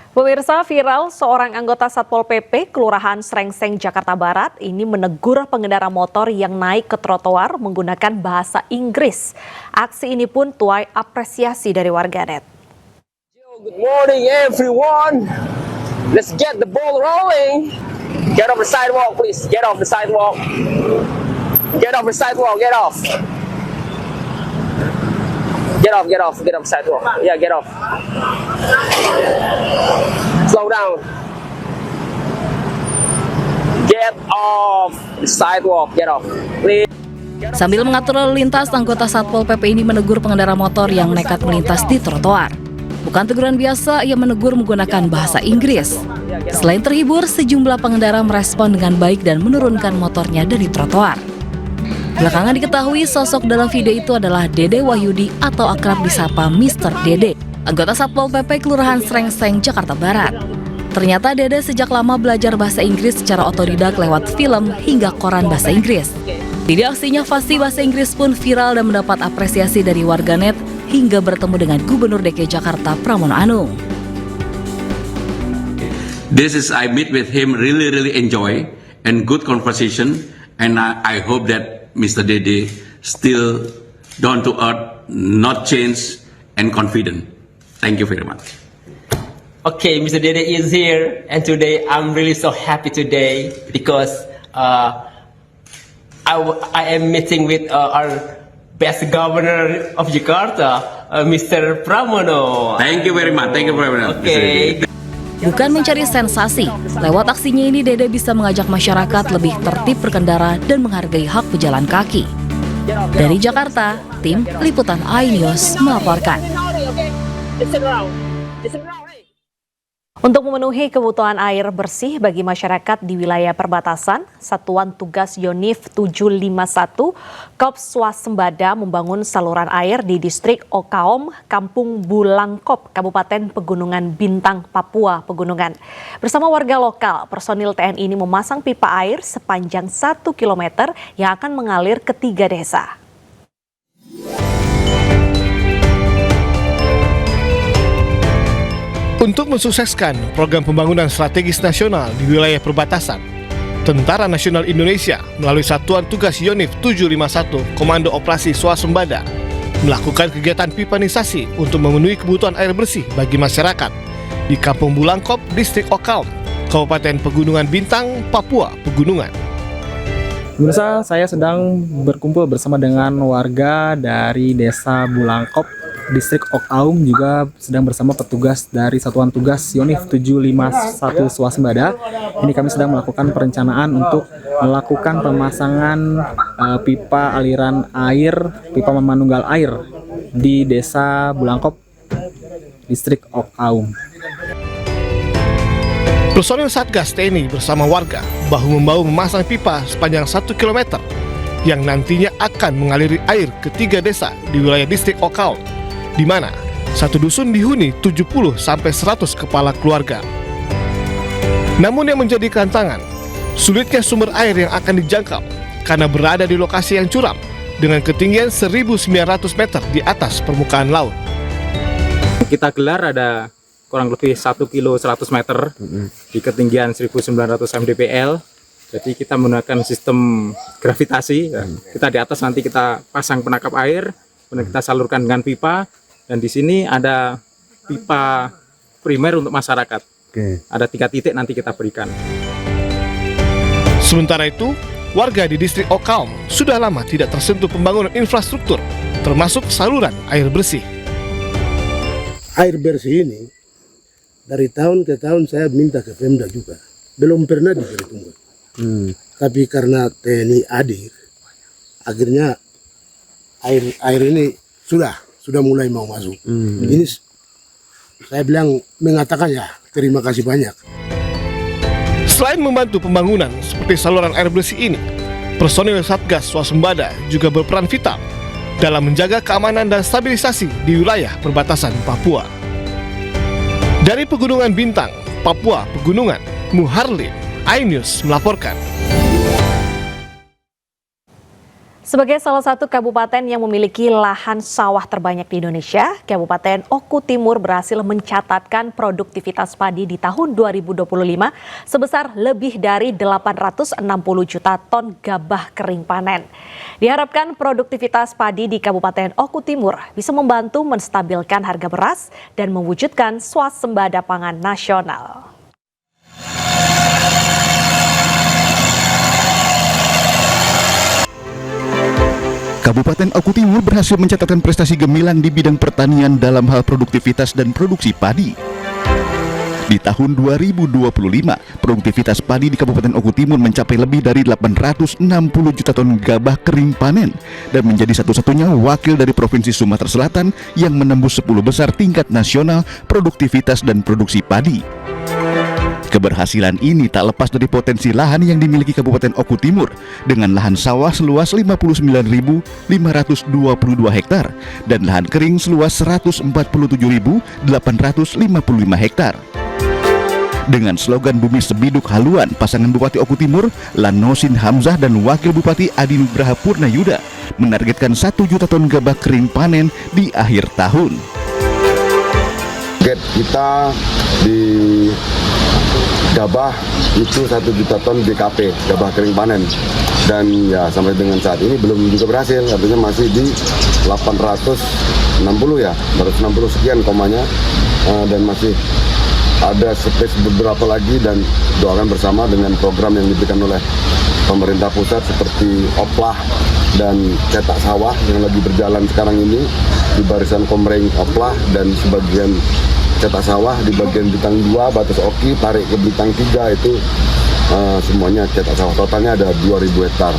Pemirsa, viral seorang anggota Satpol PP Kelurahan Srengseng, Jakarta Barat ini menegur pengendara motor yang naik ke trotoar menggunakan bahasa Inggris. Aksi ini pun tuai apresiasi dari warganet. Good morning everyone. Let's get the ball rolling. Get off the sidewalk please. Get off the sidewalk. Get off the sidewalk. Get off. Get off the sidewalk. Yeah, get off. Slow down. Get off the sidewalk. Get off. Please. Sambil mengatur lalu lintas, anggota Satpol PP ini menegur pengendara motor yang nekat melintas di trotoar. Bukan teguran biasa, ia menegur menggunakan bahasa Inggris. Selain terhibur, sejumlah pengendara merespon dengan baik dan menurunkan motornya dari trotoar. Belakangan diketahui sosok dalam video itu adalah Dede Wahyudi atau akrab disapa Mr. Dede, anggota Satpol PP Kelurahan Srengseng, Jakarta Barat. Ternyata Dede sejak lama belajar bahasa Inggris secara otodidak lewat film hingga koran bahasa Inggris. Video aksinya fasih bahasa Inggris pun viral dan mendapat apresiasi dari warganet hingga bertemu dengan Gubernur DKI Jakarta Pramono Anung. I meet with him really enjoy and good conversation, and I hope that Mr. Dede still down to earth, not change and confident. Thank you very much. Okay, Mr. Dede is here, and today I'm really so happy today because I am meeting with our best governor of Jakarta, Mr. Pramono. Thank you very much. Okay. Bukan mencari sensasi, lewat aksinya ini Dede bisa mengajak masyarakat lebih tertib berkendara dan menghargai hak pejalan kaki. Dari Jakarta, tim Liputan iNews melaporkan. Untuk memenuhi kebutuhan air bersih bagi masyarakat di wilayah perbatasan, Satuan Tugas Yonif 751 Kops Swasembada membangun saluran air di distrik Okaom, Kampung Bulangkop, Kabupaten Pegunungan Bintang, Papua Pegunungan. Bersama warga lokal, personil TNI ini memasang pipa air sepanjang 1 km yang akan mengalir ke 3 desa. Untuk mensukseskan program pembangunan strategis nasional di wilayah perbatasan, Tentara Nasional Indonesia melalui Satuan Tugas Yonif 751 Komando Operasi Swasembada melakukan kegiatan pipanisasi untuk memenuhi kebutuhan air bersih bagi masyarakat di Kampung Bulangkop, Distrik Okaom, Kabupaten Pegunungan Bintang, Papua Pegunungan. Pemirsa, saya sedang berkumpul bersama dengan warga dari Desa Bulangkop, Distrik Okaom, juga sedang bersama petugas dari Satuan Tugas Yonif 751 Swasembada. Ini kami sedang melakukan perencanaan untuk melakukan pemasangan pipa aliran air, pipa memanunggal air di Desa Bulangkop, Distrik Okaom. Personil Satgas TNI bersama warga bahu-membahu memasang pipa sepanjang 1 km yang nantinya akan mengaliri air ke 3 desa di wilayah Distrik Okaom, di mana satu dusun dihuni 70-100 kepala keluarga. Namun yang menjadi tantangan, sulitnya sumber air yang akan dijangkau karena berada di lokasi yang curam dengan ketinggian 1.900 meter di atas permukaan laut. Kita gelar ada kurang lebih 1 kilo 100 meter di ketinggian 1.900 mdpl. Jadi kita menggunakan sistem gravitasi. Kita di atas nanti kita pasang penangkap air, kemudian kita salurkan dengan pipa. Dan di sini ada pipa primer untuk masyarakat. Ada 3 titik nanti kita berikan. Sementara itu, warga di Distrik Okaom sudah lama tidak tersentuh pembangunan infrastruktur, termasuk saluran air bersih. Air bersih ini dari tahun ke tahun saya minta ke Pemda juga, belum pernah diperhitungkan. Tapi karena TNI hadir, akhirnya air ini sudah mulai mau masuk. Ini saya bilang mengatakan ya terima kasih banyak. Selain membantu pembangunan seperti saluran air bersih ini, personil Satgas Swasembada juga berperan vital dalam menjaga keamanan dan stabilisasi di wilayah perbatasan Papua. Dari Pegunungan Bintang, Papua Pegunungan, Muharlin, iNews melaporkan. Sebagai salah satu kabupaten yang memiliki lahan sawah terbanyak di Indonesia, Kabupaten Oku Timur berhasil mencatatkan produktivitas padi di tahun 2025 sebesar lebih dari 860 juta ton gabah kering panen. Diharapkan produktivitas padi di Kabupaten Oku Timur bisa membantu menstabilkan harga beras dan mewujudkan swasembada pangan nasional. Kabupaten Oku Timur berhasil mencatatkan prestasi gemilang di bidang pertanian dalam hal produktivitas dan produksi padi. Di tahun 2025, produktivitas padi di Kabupaten Oku Timur mencapai lebih dari 860 juta ton gabah kering panen dan menjadi satu-satunya wakil dari Provinsi Sumatera Selatan yang menembus 10 besar tingkat nasional produktivitas dan produksi padi. Keberhasilan ini tak lepas dari potensi lahan yang dimiliki Kabupaten Oku Timur dengan lahan sawah seluas 59.522 hektar dan lahan kering seluas 147.855 hektar. Dengan slogan Bumi Sebiduk Haluan, pasangan Bupati Oku Timur, Lanosin Hamzah dan Wakil Bupati Adi Nugraha Purnayuda menargetkan 1 juta ton gabah kering panen di akhir tahun. Target kita di gabah itu 1 juta ton GKP, gabah kering panen, dan ya sampai dengan saat ini belum juga berhasil, artinya masih di 860 ya, 860 sekian komanya, dan masih ada space beberapa lagi, dan doakan bersama dengan program yang diberikan oleh pemerintah pusat seperti Oplah dan cetak sawah yang lagi berjalan sekarang ini di barisan Komreng Oplah, dan sebagian cetak sawah di bagian Bintang 2 batas Oki tarik ke Bintang 3 itu semuanya cetak sawah, totalnya ada 2.000 hektar.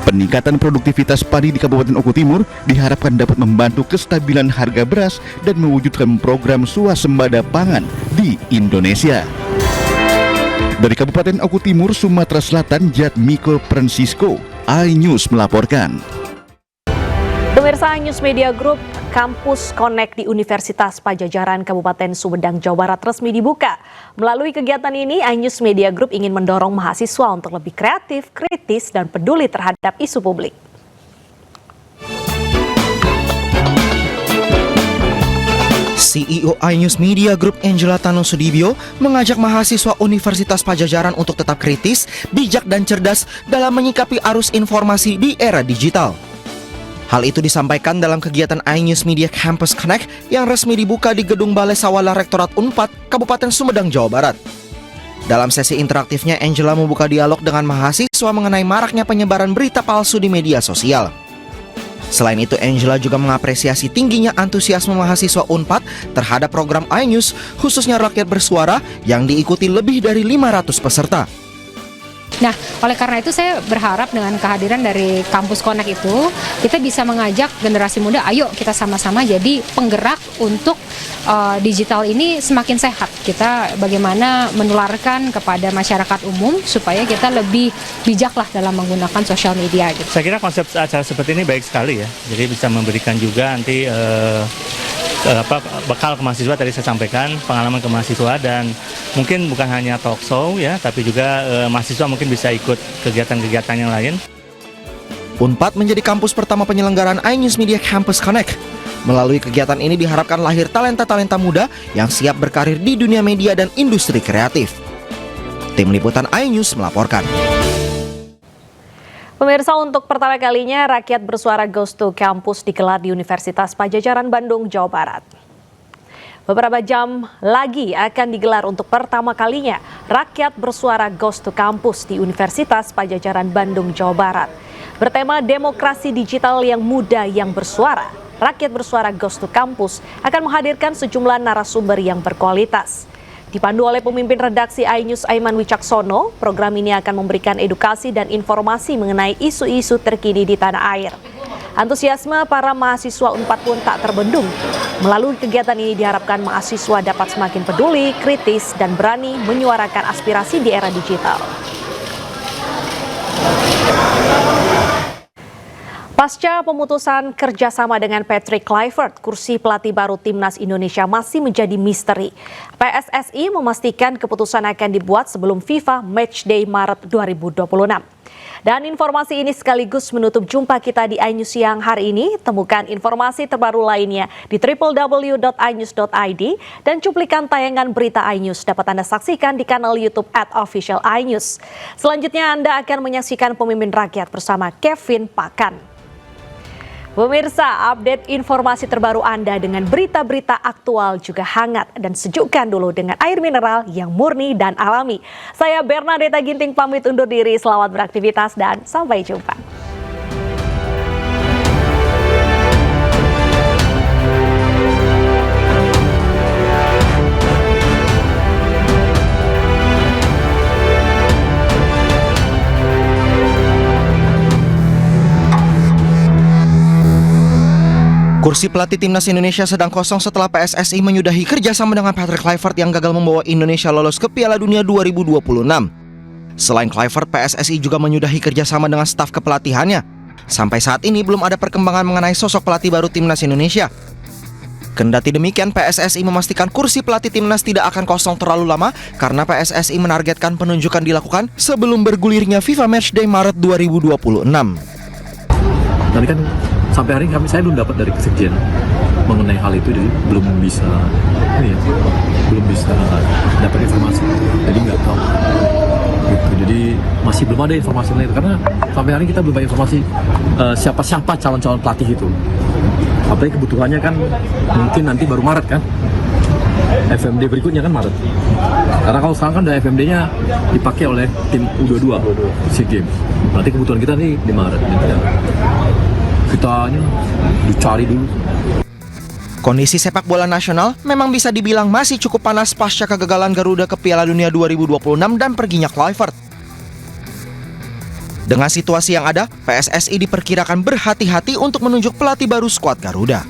Peningkatan produktivitas padi di Kabupaten Oku Timur diharapkan dapat membantu kestabilan harga beras dan mewujudkan program swasembada pangan di Indonesia. Dari Kabupaten Oku Timur, Sumatera Selatan, Jatmiko Francisco, iNews melaporkan. Pemirsa, iNews Media Group Kampus Connect di Universitas Padjadjaran Kabupaten Sumedang, Jawa Barat resmi dibuka. Melalui kegiatan ini, iNews Media Group ingin mendorong mahasiswa untuk lebih kreatif, kritis, dan peduli terhadap isu publik. CEO iNews Media Group Angela Tano Sudibyo mengajak mahasiswa Universitas Padjadjaran untuk tetap kritis, bijak, dan cerdas dalam menyikapi arus informasi di era digital. Hal itu disampaikan dalam kegiatan iNews Media Campus Connect yang resmi dibuka di Gedung Balai Sawala Rektorat Unpad, Kabupaten Sumedang, Jawa Barat. Dalam sesi interaktifnya, Angela membuka dialog dengan mahasiswa mengenai maraknya penyebaran berita palsu di media sosial. Selain itu, Angela juga mengapresiasi tingginya antusiasme mahasiswa Unpad terhadap program iNews, khususnya Rakyat Bersuara, yang diikuti lebih dari 500 peserta. Nah, oleh karena itu saya berharap dengan kehadiran dari Kampus Connect itu, kita bisa mengajak generasi muda, ayo kita sama-sama jadi penggerak untuk digital ini semakin sehat. Kita bagaimana menularkan kepada masyarakat umum supaya kita lebih bijaklah dalam menggunakan sosial media. Gitu. Saya kira konsep acara seperti ini baik sekali ya, jadi bisa memberikan juga nanti bekal ke mahasiswa, tadi saya sampaikan pengalaman ke mahasiswa, dan mungkin bukan hanya talk show ya, tapi juga mahasiswa mungkin bisa ikut kegiatan-kegiatan yang lain. Unpad menjadi kampus pertama penyelenggaraan iNews Media Campus Connect. Melalui kegiatan ini diharapkan lahir talenta-talenta muda yang siap berkarir di dunia media dan industri kreatif. Tim Liputan iNews melaporkan. Pemirsa, untuk pertama kalinya Rakyat Bersuara Goes to Campus digelar di Universitas Padjadjaran Bandung, Jawa Barat. Beberapa jam lagi akan digelar untuk pertama kalinya Rakyat Bersuara Goes to Campus di Universitas Padjadjaran Bandung, Jawa Barat. Bertema Demokrasi Digital yang Muda yang Bersuara, Rakyat Bersuara Goes to Campus akan menghadirkan sejumlah narasumber yang berkualitas. Dipandu oleh pemimpin redaksi iNews Aiman Wicaksono, program ini akan memberikan edukasi dan informasi mengenai isu-isu terkini di tanah air. Antusiasme para mahasiswa Unpad pun tak terbendung. Melalui kegiatan ini diharapkan mahasiswa dapat semakin peduli, kritis, dan berani menyuarakan aspirasi di era digital. Pasca pemutusan kerjasama dengan Patrick Kluivert, kursi pelatih baru Timnas Indonesia masih menjadi misteri. PSSI memastikan keputusan akan dibuat sebelum FIFA Matchday Maret 2026. Dan informasi ini sekaligus menutup jumpa kita di iNews siang hari ini. Temukan informasi terbaru lainnya di www.inews.id dan cuplikan tayangan berita iNews dapat Anda saksikan di kanal YouTube @officialinews. Selanjutnya Anda akan menyaksikan Pemimpin Rakyat bersama Kevin Pakan. Pemirsa, update informasi terbaru Anda dengan berita-berita aktual juga hangat dan sejukkan dulu dengan air mineral yang murni dan alami. Saya Bernadetta Ginting pamit undur diri, selamat beraktivitas dan sampai jumpa. Kursi pelatih timnas Indonesia sedang kosong setelah PSSI menyudahi kerjasama dengan Patrick Kluivert yang gagal membawa Indonesia lolos ke Piala Dunia 2026. Selain Kluivert, PSSI juga menyudahi kerjasama dengan staf kepelatihannya. Sampai saat ini belum ada perkembangan mengenai sosok pelatih baru timnas Indonesia. Kendati demikian, PSSI memastikan kursi pelatih timnas tidak akan kosong terlalu lama karena PSSI menargetkan penunjukan dilakukan sebelum bergulirnya FIFA Matchday Maret 2026. Nanti kan sampai hari ini saya belum dapat dari Sekjen mengenai hal itu, jadi belum bisa dapat informasi, jadi nggak tahu gitu. Jadi masih belum ada informasi lain karena sampai hari ini kita belum ada informasi siapa calon-calon pelatih itu. Apalagi kebutuhannya kan mungkin nanti baru Maret kan, FMD berikutnya kan Maret. Karena kalau sekarang kan udah FMD-nya dipakai oleh tim U22 SEA Games. Berarti kebutuhan kita nih di Maret. Kita dicari dulu. Kondisi sepak bola nasional memang bisa dibilang masih cukup panas pasca kegagalan Garuda ke Piala Dunia 2026 dan perginya Kluivert. Dengan situasi yang ada, PSSI diperkirakan berhati-hati untuk menunjuk pelatih baru skuad Garuda.